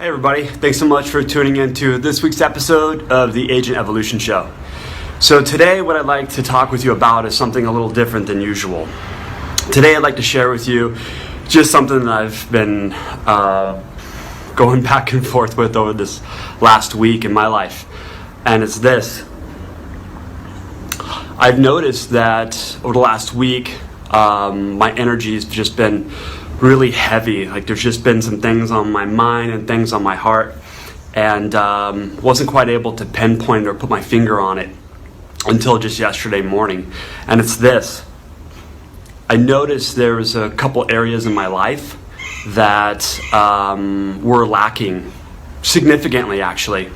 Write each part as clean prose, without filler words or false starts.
Hey everybody, thanks so much for tuning in to this week's episode of the Agent Evolution Show. So today what I'd like to talk with you about is something a little different than usual. Today I'd like to share with you just something that I've been going back and forth with over this last week in my life. And it's this. I've noticed that over the last week, my energy has just been really heavy. Like there's just been some things on my mind and things on my heart, and wasn't quite able to pinpoint or put my finger on it until just yesterday morning. And it's this. I noticed there was a couple areas in my life that were lacking significantly, actually.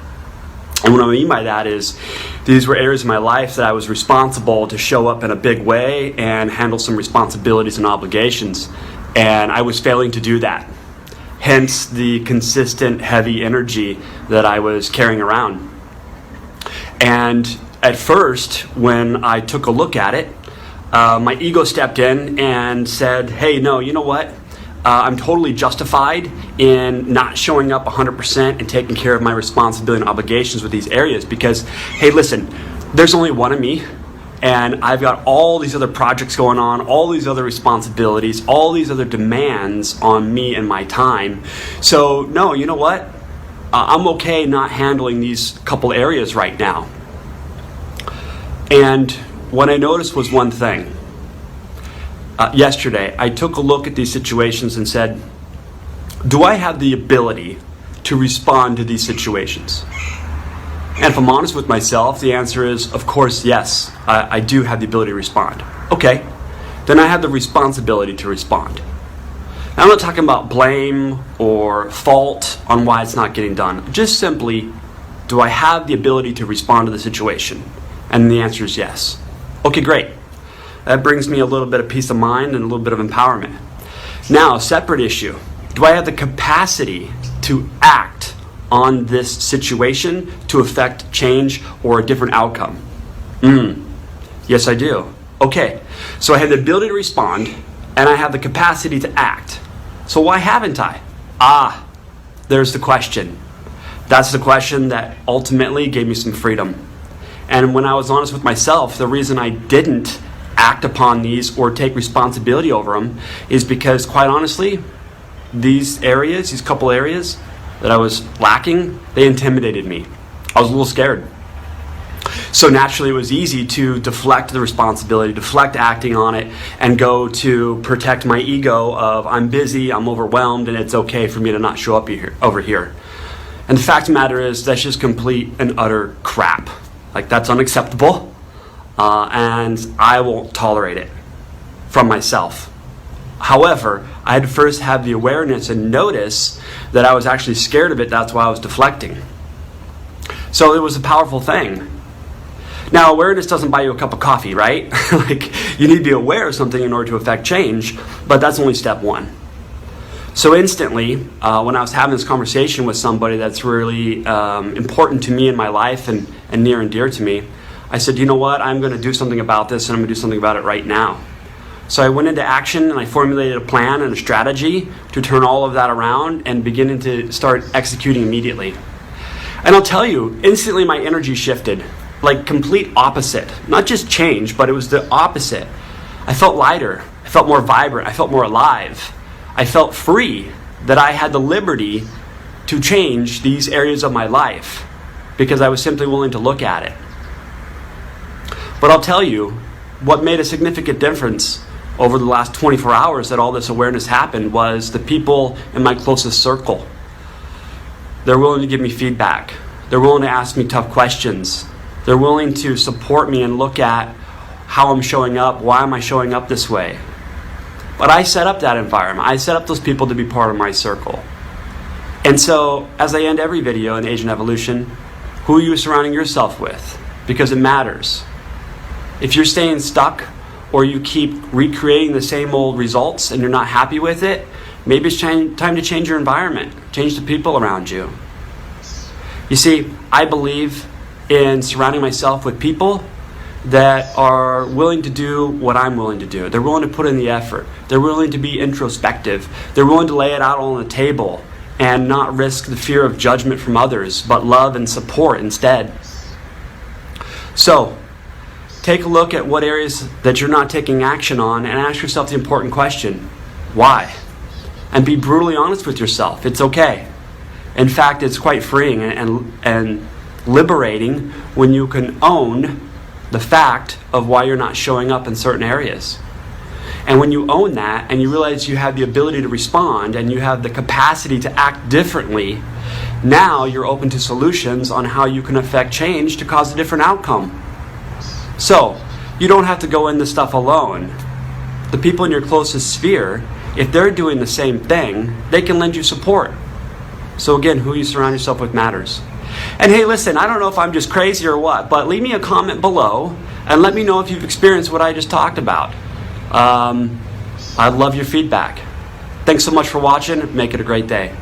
And what I mean by that is these were areas of my life that I was responsible to show up in a big way and handle some responsibilities and obligations. And I was failing to do that. Hence the consistent heavy energy that I was carrying around. And at first, when I took a look at it, my ego stepped in and said, hey, no, you know what? I'm totally justified in not showing up 100% and taking care of my responsibility and obligations with these areas because, hey, listen, there's only one of me. And I've got all these other projects going on, all these other responsibilities, all these other demands on me and my time. So, no, you know what? I'm okay not handling these couple areas right now. And what I noticed was one thing. Yesterday, I took a look at these situations and said, do I have the ability to respond to these situations? And if I'm honest with myself, the answer is, of course, yes, I do have the ability to respond. Okay, then I have the responsibility to respond. Now, I'm not talking about blame or fault on why it's not getting done. Just simply, do I have the ability to respond to the situation? And the answer is yes. Okay, great. That brings me a little bit of peace of mind and a little bit of empowerment. Now, a separate issue. Do I have the capacity to act on this situation to affect change or a different outcome? Yes, I do. Okay, so I have the ability to respond and I have the capacity to act. So why haven't I? There's the question. That's the question that ultimately gave me some freedom. And when I was honest with myself, the reason I didn't act upon these or take responsibility over them is because, quite honestly, these couple areas that I was lacking, they intimidated me. I was a little scared. So naturally it was easy to deflect the responsibility, deflect acting on it, and go to protect my ego of I'm busy, I'm overwhelmed, and it's okay for me to not show up over here. And the fact of the matter is that's just complete and utter crap. Like that's unacceptable, and I won't tolerate it from myself. However, I had to first have the awareness and notice that I was actually scared of it. That's why I was deflecting. So it was a powerful thing. Now, awareness doesn't buy you a cup of coffee, right? Like you need to be aware of something in order to affect change, but that's only step one. So instantly, when I was having this conversation with somebody that's really important to me in my life and near and dear to me, I said, you know what? I'm going to do something about this, and I'm going to do something about it right now. So I went into action and I formulated a plan and a strategy to turn all of that around and begin to start executing immediately. And I'll tell you, instantly my energy shifted, like complete opposite. Not just change, but it was the opposite. I felt lighter. I felt more vibrant. I felt more alive. I felt free that I had the liberty to change these areas of my life because I was simply willing to look at it. But I'll tell you, what made a significant difference over the last 24 hours that all this awareness happened was the people in my closest circle. They're willing to give me feedback. They're willing to ask me tough questions. They're willing to support me and look at how I'm showing up. Why am I showing up this way? But I set up that environment. I set up those people to be part of my circle. And so, as I end every video in Agent Evolution, who are you surrounding yourself with? Because it matters. If you're staying stuck, or you keep recreating the same old results and you're not happy with it, maybe it's time to change your environment, change the people around you. You see, I believe in surrounding myself with people that are willing to do what I'm willing to do. They're willing to put in the effort. They're willing to be introspective. They're willing to lay it out on the table and not risk the fear of judgment from others, but love and support instead. So, take a look at what areas that you're not taking action on and ask yourself the important question, why? And be brutally honest with yourself. It's okay. In fact, it's quite freeing and liberating when you can own the fact of why you're not showing up in certain areas. And when you own that and you realize you have the ability to respond and you have the capacity to act differently, now you're open to solutions on how you can affect change to cause a different outcome. So, you don't have to go in this stuff alone. The people in your closest sphere, if they're doing the same thing, they can lend you support. So again, who you surround yourself with matters. And hey, listen, I don't know if I'm just crazy or what, but leave me a comment below and let me know if you've experienced what I just talked about. I'd love your feedback. Thanks so much for watching. Make it a great day.